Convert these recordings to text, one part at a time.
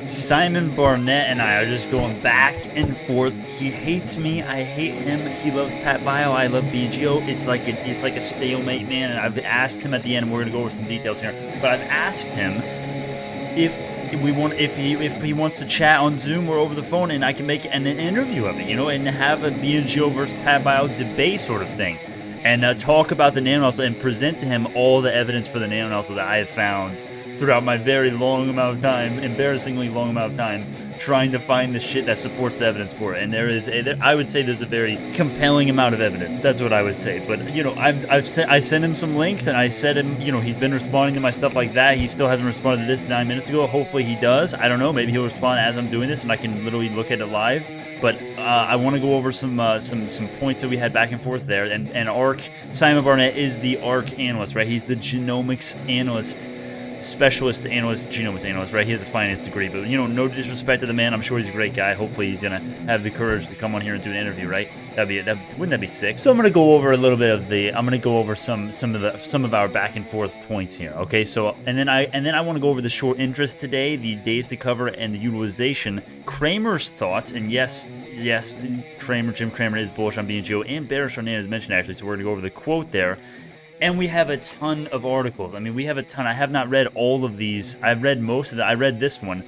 Simon Barnett and I are just going back and forth. He hates me, I hate him. He loves Pat Bio, I love BNGO. It's like a stalemate, man. And I've asked him at the end. We're gonna go over some details here, but I've asked him if if he wants to chat on Zoom or over the phone, and I can make an interview of it, and have a BNGO versus Pat Bio debate sort of thing, and talk about the nanoanalysis and present to him all the evidence for the nanoanalysis that I have found throughout my very long amount of time, embarrassingly long amount of time, trying to find the shit that supports the evidence for it. And I would say there's a very compelling amount of evidence. That's what I would say. But I sent him some links, and I said him, he's been responding to my stuff like that. He still hasn't responded to this 9 minutes ago. Hopefully he does. I don't know. Maybe he'll respond as I'm doing this, and I can literally look at it live. But I want to go over some points that we had back and forth there. And ARC, Simon Barnett is the ARC analyst, right? He's the genomics analyst. Specialist analyst, genomics analyst, right? He has a finance degree, but no disrespect to the man. I'm sure he's a great guy. Hopefully, he's gonna have the courage to come on here and do an interview, right? Wouldn't that be sick? So I'm gonna go over a little bit of I'm gonna go over some of our back and forth points here. Okay, so and then I want to go over the short interest today, the days to cover, and the utilization. Cramer's thoughts, and yes, Jim Cramer is bullish on BNGO and bearish on as mentioned actually. So we're gonna go over the quote there. And we have a ton of articles. I mean, we have a ton. I have not read all of these. I've read most of them. I read this one.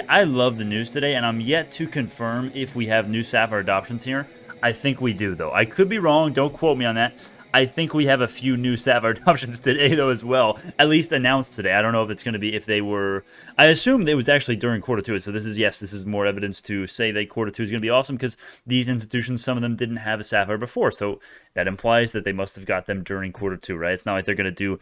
I love the news today, and I'm yet to confirm if we have new Saphyr adoptions here. I think we do, though. I could be wrong. Don't quote me on that. I think we have a few new Saphyr adoptions today, though, as well. At least announced today. I don't know if it's going to be, if they were... I assume it was actually during quarter two. So this is more evidence to say that quarter two is going to be awesome, because these institutions, some of them didn't have a Saphyr before. So that implies that they must have got them during quarter two, right? It's not like they're going to do,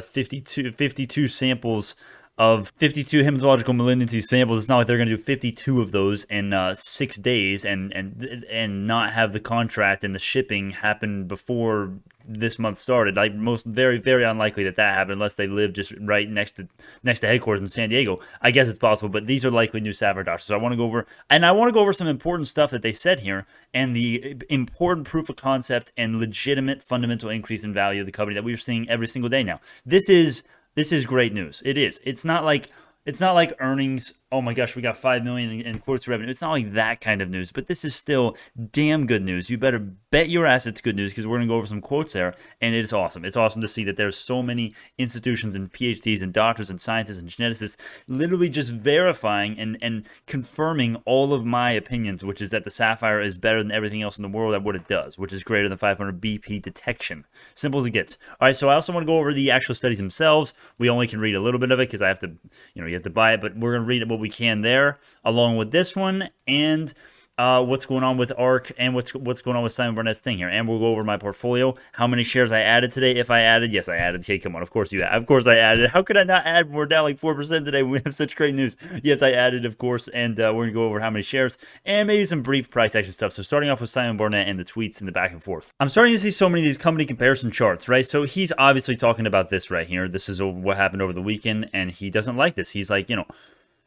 52 samples of 52 hematological malignancy samples. It's not like they're going to do 52 of those in 6 days and not have the contract and the shipping happen before this month started. Like, very, very unlikely that happened unless they live just right next to headquarters in San Diego. I guess it's possible, but these are likely new Saphyr adoptions. So I want to go over some important stuff that they said here, and the important proof of concept and legitimate fundamental increase in value of the company that we're seeing every single day now. This is great news. It is. It's not like earnings. Oh my gosh, we got $5 million in quarter revenue. It's not like that kind of news, but this is still damn good news. You better bet your ass it's good news, because we're gonna go over some quotes there, and it's awesome. It's awesome to see that there's so many institutions and PhDs and doctors and scientists and geneticists literally just verifying and confirming all of my opinions, which is that the Saphyr is better than everything else in the world at what it does, which is greater than 500 BP detection. Simple as it gets. All right, so I also want to go over the actual studies themselves. We only can read a little bit of it because I have to, you have to buy it, but we're gonna read what we can there, along with this one, and what's going on with ARC, and what's going on with Simon Barnett's thing here. And we'll go over my portfolio, how many shares I added today, if I added. Yes, I added. Okay, come on, of course I added. How could I not add? We're down like 4% today. We have such great news. Yes, I added, of course, and we're gonna go over how many shares and maybe some brief price action stuff. So starting off with Simon Barnett and the tweets and the back and forth. I'm starting to see so many of these company comparison charts, right? So he's obviously talking about this right here. This is what happened over the weekend, and he doesn't like this. He's like,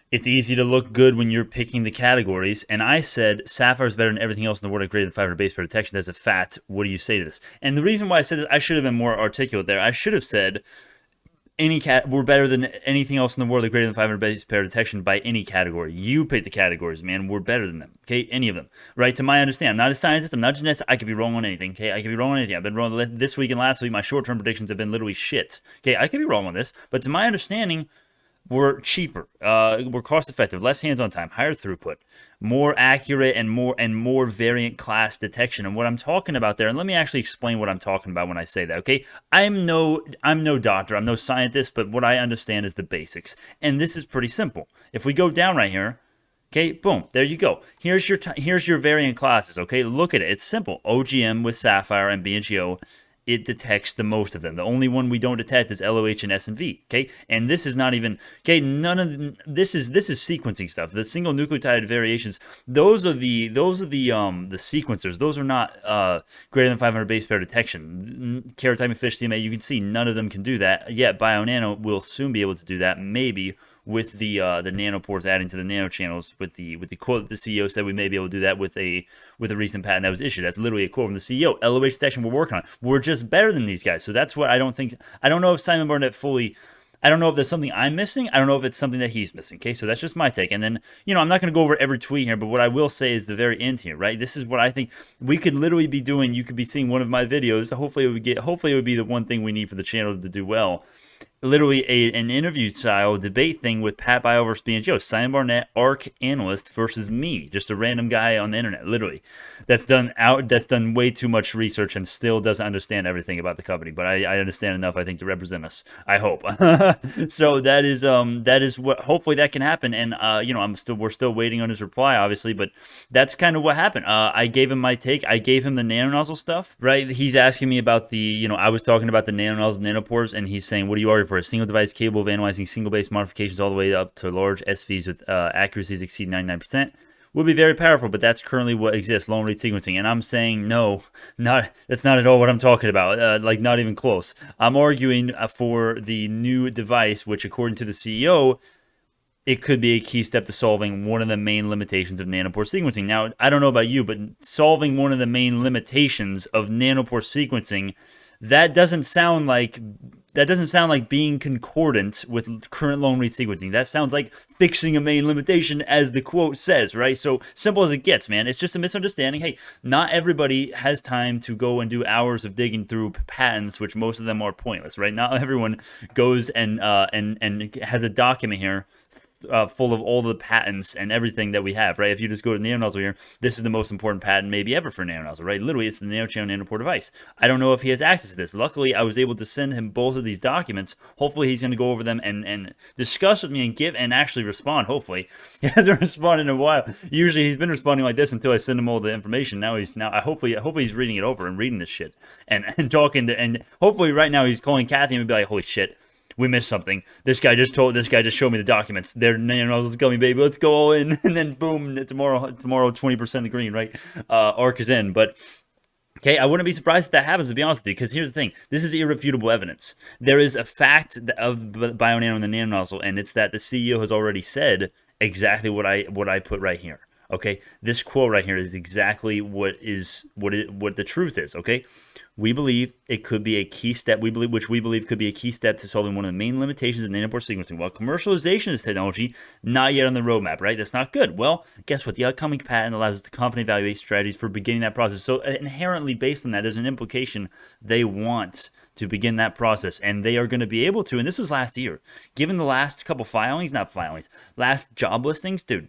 it's easy to look good when you're picking the categories. And I said, Saphyr is better than everything else in the world at greater than 500 base pair detection. That's a fact. What do you say to this? And the reason why I said this, I should have been more articulate there. I should have said, we're better than anything else in the world at greater than 500 base pair detection by any category. You pick the categories, man. We're better than them. Okay, any of them, right? To my understanding, I'm not a scientist. I'm not a geneticist. I could be wrong on anything. Okay, I could be wrong on anything. I've been wrong this week and last week. My short-term predictions have been literally shit. Okay, I could be wrong on this, but to my understanding, we're cheaper, we're cost-effective, less hands-on time, higher throughput, more accurate, and more variant class detection. And what I'm talking about there, and let me actually explain what I'm talking about when I say that. Okay, I'm no doctor, I'm no scientist, but what I understand is the basics, and this is pretty simple. If we go down right here, okay, boom, there you go. Here's your variant classes. Okay, look at it. It's simple. OGM with Saphyr and BNGO. It detects the most of them. The only one we don't detect is LOH and SNV. Okay, and this is not even none of this is sequencing stuff. The single nucleotide variations. Those are the sequencers. Those are not greater than 500 base pair detection. Karyotype and fish CMA. You can see none of them can do that. Yet BioNano will soon be able to do that. Maybe with the nanopores adding to the nanochannels, with the quote that the CEO said we may be able to do that with a recent patent that was issued. That's literally a quote from the CEO. LOH detection, we're working on it. We're just better than these guys. So that's what I don't know if Simon Barnett fully I don't know if there's something I'm missing. I don't know if it's something that he's missing. Okay, so that's just my take. And then, I'm not going to go over every tweet here, but what I will say is the very end here, right? This is what I think we could literally be doing. You could be seeing one of my videos. Hopefully it would be the one thing we need for the channel to do well. Literally an interview style debate thing with Pat BIOL versus BNGO, Simon Barnett, ARK analyst versus me, just a random guy on the internet, literally. That's done way too much research and still doesn't understand everything about the company, but I understand enough, I think, to represent us. I hope. So that is what hopefully that can happen. And we're still waiting on his reply, obviously, but that's kind of what happened. I gave him my take. I gave him the nano nozzle stuff, right? He's asking me about I was talking about the nano nozzles, nanopores, and he's saying, what do you argue for? A single device capable of analyzing single base modifications all the way up to large SVs with accuracies exceeding 99%. Would be very powerful, but that's currently what exists, long read sequencing. And I'm saying no, that's not at all what I'm talking about, like not even close. I'm arguing for the new device, which according to the CEO, it could be a key step to solving one of the main limitations of nanopore sequencing. Now, I don't know about you, but solving one of the main limitations of nanopore sequencing, that doesn't sound like being concordant with current long read sequencing. That sounds like fixing a main limitation, as the quote says, right? So simple as it gets, man. It's just a misunderstanding. Hey, not everybody has time to go and do hours of digging through patents, which most of them are pointless, right? Not everyone goes and has a document here full of all the patents and everything that we have, right? If you just go to nano nozzle here, this is the most important patent maybe ever for nano nozzle, right? Literally, it's the nano channel nanopore device. I don't know if he has access to this. Luckily, I was able to send him both of these documents. Hopefully, he's going to go over them and discuss with me and actually respond. Hopefully, he hasn't responded in a while. Usually, he's been responding like this until I send him all the information. Now hopefully he's reading it over and reading this shit and talking to, and hopefully right now he's calling Kathy and be like, holy shit, we missed something. This guy just showed me the documents. They're nano nozzles gummy, baby. Let's go all in. And then boom, tomorrow 20% green, right? ARK is in. But okay, I wouldn't be surprised if that happens, to be honest with you, because here's the thing. This is irrefutable evidence. There is a fact of BioNano and the nano nozzle, and it's that the CEO has already said exactly what I put right here. Okay, this quote right here is exactly what the truth is. Okay, we believe it could be a key step. We believe could be a key step to solving one of the main limitations of nanopore sequencing. While commercialization of this technology not yet on the roadmap, right? That's not good. Well, guess what? The upcoming patent allows us to confidently evaluate strategies for beginning that process. So inherently, based on that, there's an implication they want to begin that process, and they are going to be able to. And this was last year. Given the last couple last job listings, dude,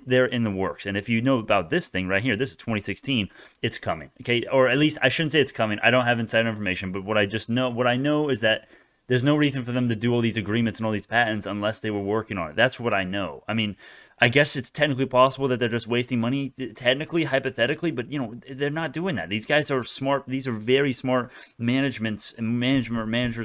they're in the works. And if you know about this thing right here, this is 2016. It's coming, okay? Or at least I shouldn't say it's coming. I don't have insider information, but what I know is that there's no reason for them to do all these agreements and all these patents unless they were working on it. That's what I know. I mean, I guess it's technically possible that they're just wasting money, technically, hypothetically, but they're not doing that. These guys are smart. These are very smart managers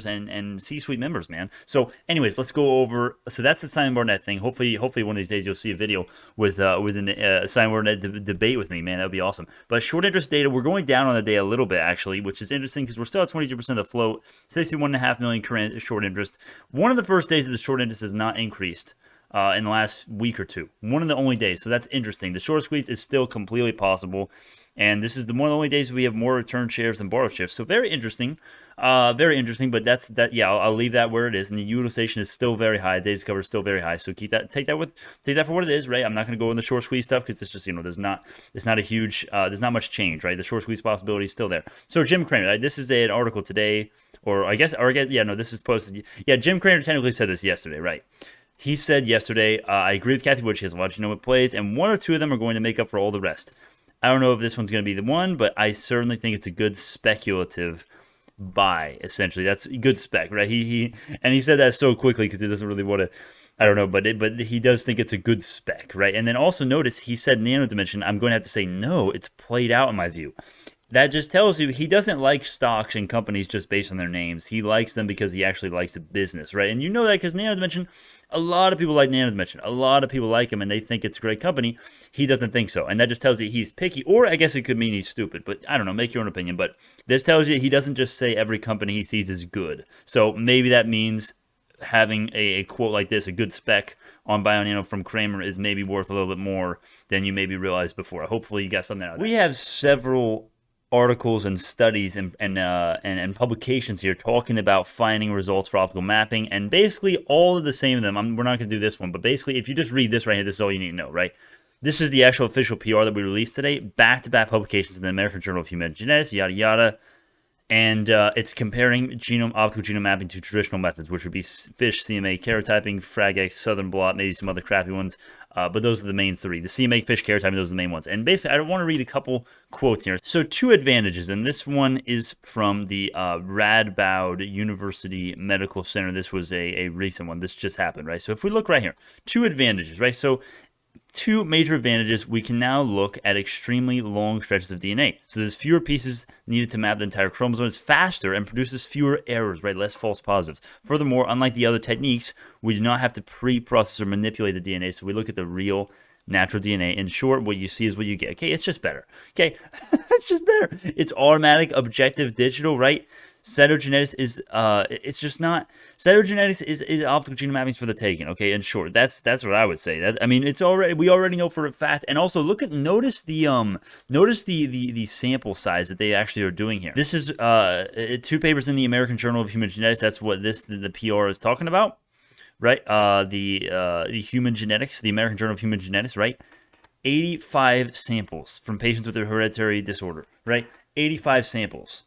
and C-suite members, man. So, anyways, let's go over. So that's the Simon Barnett thing. Hopefully, one of these days you'll see a video with an Simon Barnett debate with me, man. That would be awesome. But short interest data, we're going down on the day a little bit actually, which is interesting because we're still at 22% of the float, 61.5 million current short interest. One of the first days that the short interest has not increased in the last week or two. One of the only days. So that's interesting. The short squeeze is still completely possible. And this is one of the only days we have more return shares than borrow shares. So very interesting. Very interesting. But that's that. Yeah, I'll leave that where it is. And the utilization is still very high. Days cover is still very high. So take that for what it is, right? I'm not going to go in the short squeeze stuff because it's just there's not much change, right? The short squeeze possibility is still there. So Jim Cramer, right? This is an article today, this is posted. Yeah, Jim Cramer technically said this yesterday, right? He said yesterday, I agree with Kathy Wood. She has a lot of genomic plays, and one or two of them are going to make up for all the rest. I don't know if this one's going to be the one, but I certainly think it's a good speculative buy, essentially. That's a good spec, right? He said that so quickly because he doesn't really want to, I don't know, but he does think it's a good spec, right? And then also notice he said nano dimension. I'm going to have to say no, it's played out in my view. That just tells you he doesn't like stocks and companies just based on their names. He likes them because he actually likes the business, right? And you know that because Nano Dimension, a lot of people like Nano Dimension. A lot of people like him and they think it's a great company. He doesn't think so. And that just tells you he's picky. Or I guess it could mean he's stupid. But I don't know. Make your own opinion. But this tells you he doesn't just say every company he sees is good. So maybe that means having a quote like this, a good spec on BioNano from Cramer, is maybe worth a little bit more than you maybe realized before. Hopefully you got something out of that. We have several articles and studies and publications here talking about finding results for optical mapping, and basically all of the same of them. We're not going to do this one, but basically if you just read this right here, this is all you need to know, right? This is the actual official PR that we released today, back-to-back publications in the American Journal of Human Genetics, yada yada. And it's comparing optical genome mapping to traditional methods, which would be FISH, CMA, karyotyping, FragX, Southern Blot, maybe some other crappy ones. But those are the main three. The CMA, FISH, karyotyping, those are the main ones. And basically, I want to read a couple quotes here. So 2 advantages, and this one is from the Radboud University Medical Center. This was a recent one. This just happened, right? So if we look right here, 2 advantages, right? So 2 major advantages, we can now look at extremely long stretches of DNA. So there's fewer pieces needed to map the entire chromosome. It's faster and produces fewer errors, right? Less false positives. Furthermore, unlike the other techniques, we do not have to pre-process or manipulate the DNA. So we look at the real natural DNA. In short, what you see is what you get. Okay, it's just better. Okay, it's just better. It's automatic, objective, digital, right? Cytogenetics is it's just not. Cytogenetics is optical genome mapping for the taking. Okay, in short, that's what I would say. That, I mean, it's already, we already know for a fact. And also notice the sample size that they actually are doing here. This is 2 papers in the American Journal of Human Genetics. That's what the PR is talking about, right? The Human Genetics, the American Journal of Human Genetics, right? 85 samples from patients with a hereditary disorder, right? 85 samples.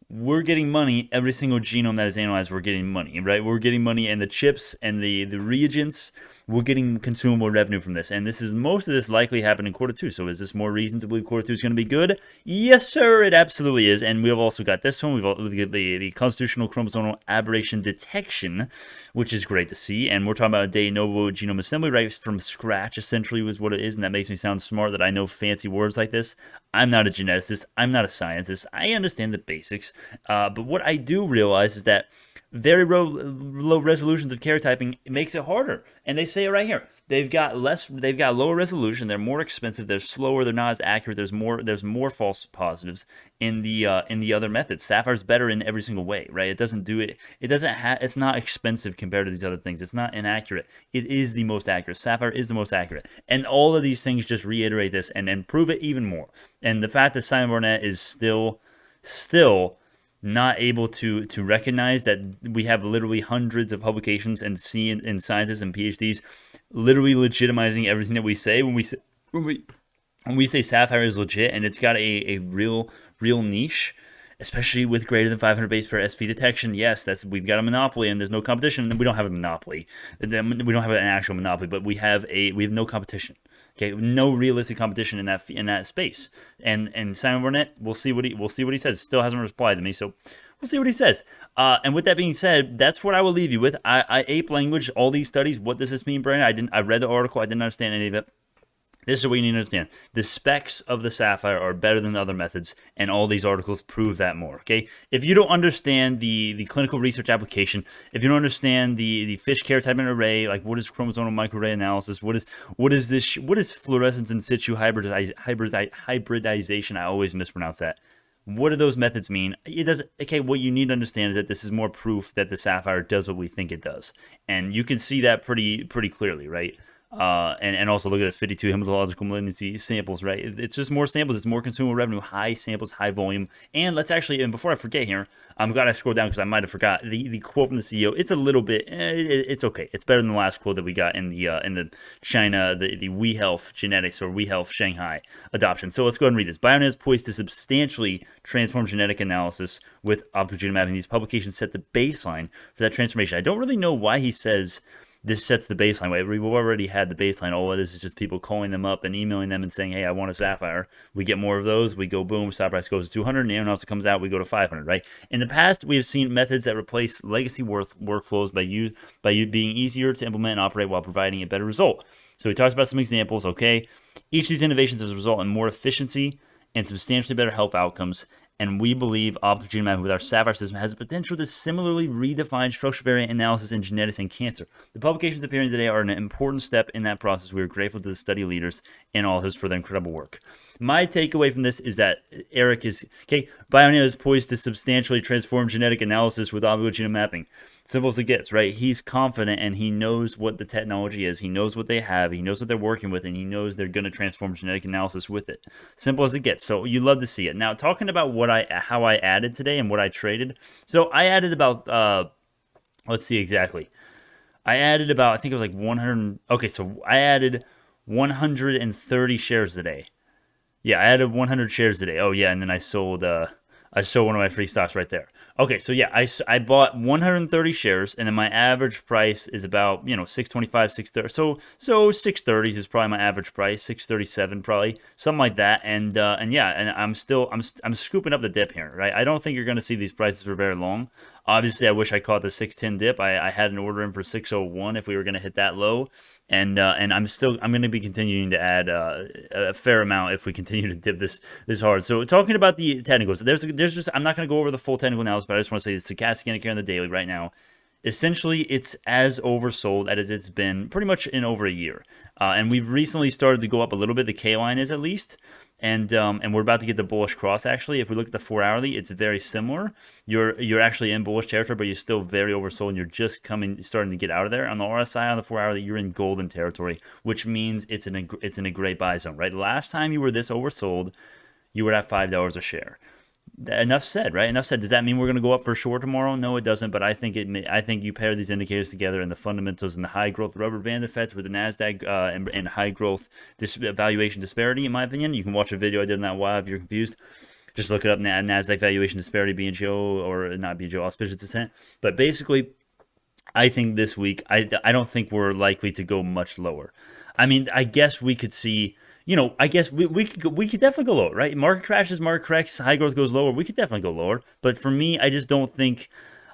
We're getting money. Every single genome that is analyzed, we're getting money, right? We're getting money, and the chips and the reagents, we're getting consumable revenue from this. And this is, most of this likely happened in Q2. So is this more reason to believe Q2 is going to be good? Yes, sir, it absolutely is. And we've also got this one. We've got the constitutional chromosomal aberration detection, which is great to see. And we're talking about a de novo genome assembly, right? From scratch, essentially, was what it is. And that makes me sound smart that I know fancy words like this. I'm not a geneticist. I'm not a scientist. I understand the basics. But what I do realize is that very low resolutions of karyotyping makes it harder. And they say it right here. They've got lower resolution. They're more expensive. They're slower. They're not as accurate. There's more false positives in the other methods. Saphyr's better in every single way, right? It doesn't do it. It's not expensive compared to these other things. It's not inaccurate. It is the most accurate. Saphyr is the most accurate. And all of these things just reiterate this and prove it even more. And the fact that Simon Barnett is still not able to recognize that we have literally hundreds of publications and in scientists and PhDs literally legitimizing everything that we say when we say Saphyr is legit and it's got a real niche, especially with greater than 500 base pair SV detection. Yes, we've got a monopoly and there's no competition. And we don't have a monopoly. We don't have an actual monopoly, but we have no competition. Okay, no realistic competition in that space. And Simon Barnett, we'll see what he says. Still hasn't replied to me, so we'll see what he says. And with that being said, that's what I will leave you with. I ape language all these studies. What does this mean, Brandon? I read the article. I didn't understand any of it. This is what you need to understand. The specs of the Saphyr are better than the other methods, and all these articles prove that more, okay? If you don't understand the clinical research application, if you don't understand the FISH karyotyping array, like what is chromosomal microarray analysis, what is fluorescence in situ hybridization? I always mispronounce that. What do those methods mean? What you need to understand is that this is more proof that the Saphyr does what we think it does. And you can see that pretty clearly, right? And also look at this 52 hematological malignancy samples, right? It's just more samples. It's more consumable revenue, high samples, high volume. And let's actually, and before I forget here, I'm glad I scrolled down because I might have forgot the quote from the CEO. It's a little bit, it's okay. It's better than the last quote that we got in the China, the WeHealth Genetics or WeHealth Shanghai adoption. So let's go ahead and read this. BioNet is poised to substantially transform genetic analysis with optical genome mapping. These publications set the baseline for that transformation. I don't really know why he says this sets the baseline. We've already had the baseline. All of this is just people calling them up and emailing them and saying, hey, I want a Saphyr. We get more of those. We go, boom, stock price goes to 200. And anyone else that comes out, we go to 500, right? In the past, we have seen methods that replace legacy workflows by you being easier to implement and operate while providing a better result. So he talks about some examples, okay? Each of these innovations has result in more efficiency and substantially better health outcomes. And we believe optical genome mapping with our Saphyr system has the potential to similarly redefine structure variant analysis in genetics and cancer. The publications appearing today are an important step in that process. We are grateful to the study leaders and authors for their incredible work. My takeaway from this is that BioNet is poised to substantially transform genetic analysis with optical genome mapping. Simple as it gets, right? He's confident and he knows what the technology is. He knows what they have. He knows what they're working with, and he knows they're going to transform genetic analysis with it. Simple as it gets. So you love to see it. Now, talking about how I added today and what I traded. So I added about let's see exactly. I added about, I think it was like 100. Okay, so I added 130 shares today. Yeah, I added 100 shares today. Oh yeah, and then I sold one of my free stocks right there. Okay, so yeah, I bought 130 shares, and then my average price is about 625, 630. So 630s is probably my average price, 637 probably, something like that. And yeah, and I'm scooping up the dip here, right? I don't think you're going to see these prices for very long. Obviously, I wish I caught the 610 dip. I had an order in for 601 if we were going to hit that low, and I'm going to be continuing to add a fair amount if we continue to dip this hard. So talking about the technicals, there's just, I'm not going to go over the full technical analysis, but I just want to say the stochastic indicator on the daily right now, essentially it's as oversold as it's been pretty much in over a year, and we've recently started to go up a little bit. The K line is at least. And we're about to get the bullish cross. Actually, if we look at the 4 hourly, it's very similar. You're actually in bullish territory, but you're still very oversold, and you're just starting to get out of there. On the RSI on the 4 hourly, you're in golden territory, which means it's in a great buy zone. Right, last time you were this oversold, you were at $5 a share. Enough said, right? Enough said. Does that mean we're going to go up for sure tomorrow? No, it doesn't. But I think you pair these indicators together and the fundamentals and the high growth rubber band effect with the Nasdaq and high growth valuation disparity. In my opinion, you can watch a video I did on that a while if you're confused. Just look it up, Nasdaq valuation disparity, BNGO, or not BNGO, auspicious dissenT. But basically, I think this week, I don't think we're likely to go much lower. I mean, I guess we could see. I guess we could definitely go lower, right? Market crashes, market corrects, high growth goes lower. We could definitely go lower. But for me, I don't think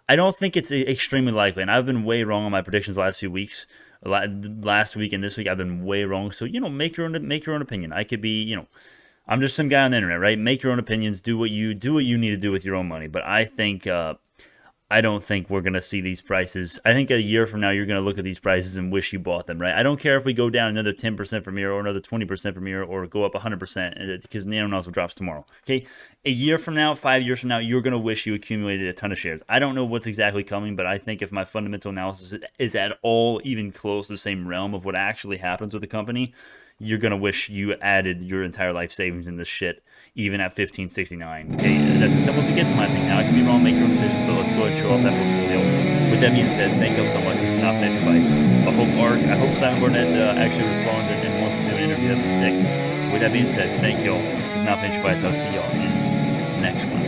it's extremely likely. And I've been way wrong on my predictions the last few weeks. Last week and this week, I've been way wrong. So, make your own opinion. I could be, I'm just some guy on the internet, right? Make your own opinions. Do what you need to do with your own money. But I don't think we're going to see these prices. I think a year from now, you're going to look at these prices and wish you bought them, right? I don't care if we go down another 10% from here or another 20% from here or go up 100% because nano nozzle drops tomorrow, okay? A year from now, 5 years from now, you're going to wish you accumulated a ton of shares. I don't know what's exactly coming, but I think if my fundamental analysis is at all even close to the same realm of what actually happens with the company, you're going to wish you added your entire life savings in this shit, even at $15.69. Okay, that's as simple as it gets in my opinion. Now, I could be wrong, make your own decisions, but let's go ahead and show off that portfolio. With that being said, thank you so much. This is not financial advice. I hope Simon Barnett actually responds and wants to do an interview. That'd be sick. With that being said, thank you all. This is not financial advice. I'll see y'all in the next one.